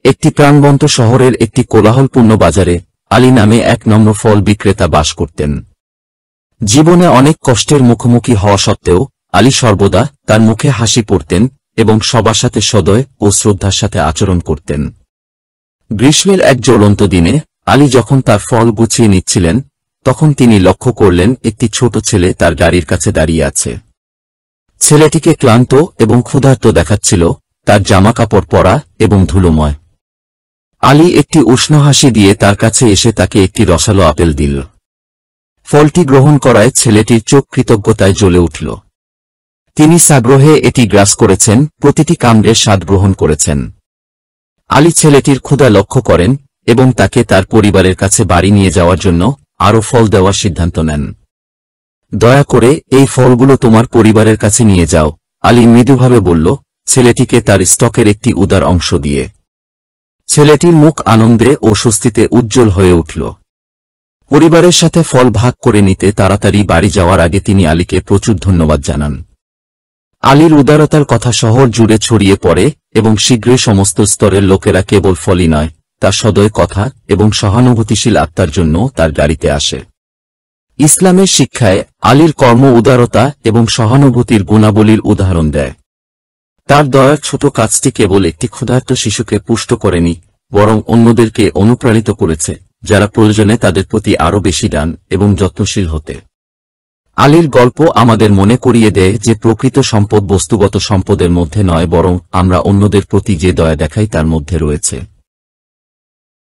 একটি প্রাণবন্ত শহরের একটি কোলাহলপূর্ণ বাজারে আলী নামে এক নম্র ফল বিক্রেতা বাস করতেন। জীবনে অনেক কষ্টের মুখোমুখি হওয়া সত্ত্বেও আলী সর্বদা তার মুখে হাসি পড়তেন এবং সবার সাথে সদয় ও শ্রদ্ধার সাথে আচরণ করতেন। গ্রীষ্মের এক জ্বলন্ত দিনে আলী যখন তার ফল গুছিয়ে নিচ্ছিলেন, তখন তিনি লক্ষ্য করলেন একটি ছোট ছেলে তার গাড়ির কাছে দাঁড়িয়ে আছে। ছেলেটিকে ক্লান্ত এবং ক্ষুধার্ত দেখাচ্ছিল, তার জামাকাপড় পরা এবং ধুলোময়। আলী একটি উষ্ণ হাসি দিয়ে তার কাছে এসে তাকে একটি রসালো আপেল দিল। ফলটি গ্রহণ করায় ছেলেটির চোখ কৃতজ্ঞতায় জ্বলে উঠল। তিনি সাগ্রহে এটি গ্রাস করেছেন, প্রতিটি কামড়ের স্বাদ গ্রহণ করেছেন। আলী ছেলেটির ক্ষুধা লক্ষ্য করেন এবং তাকে তার পরিবারের কাছে বাড়ি নিয়ে যাওয়ার জন্য আরও ফল দেওয়ার সিদ্ধান্ত নেন। দয়া করে এই ফলগুলো তোমার পরিবারের কাছে নিয়ে যাও, আলী মৃদুভাবে বলল, ছেলেটিকে তার স্টকের একটি উদার অংশ দিয়ে। ছেলেটির মুখ আনন্দে ও স্বস্তিতে উজ্জ্বল হয়ে উঠল। পরিবারের সাথে ফল ভাগ করে নিতে তাড়াতাড়ি বাড়ি যাওয়ার আগে তিনি আলীকে প্রচুর ধন্যবাদ জানান। আলীর উদারতার কথা শহর জুড়ে ছড়িয়ে পড়ে এবং শীঘ্রই সমস্ত স্তরের লোকেরা কেবল ফলই নয়, তার সদয় কথা এবং সহানুভূতিশীল আত্মার জন্য তার গাড়িতে আসে। ইসলামের শিক্ষায় আলীর কর্ম উদারতা এবং সহানুভূতির গুণাবলীর উদাহরণ দেয়। তার দয়ার ছোট কাজটি কেবল একটি ক্ষুধার্ত শিশুকে পুষ্ট করেনি, বরং অন্যদেরকে অনুপ্রাণিত করেছে, যারা প্রয়োজনে তাদের প্রতি আরও বেশি দান এবং যত্নশীল হতে। আলীর গল্প আমাদের মনে করিয়ে দেয় যে প্রকৃত সম্পদ বস্তুগত সম্পদের মধ্যে নয়, বরং আমরা অন্যদের প্রতি যে দয়া দেখাই তার মধ্যে রয়েছে।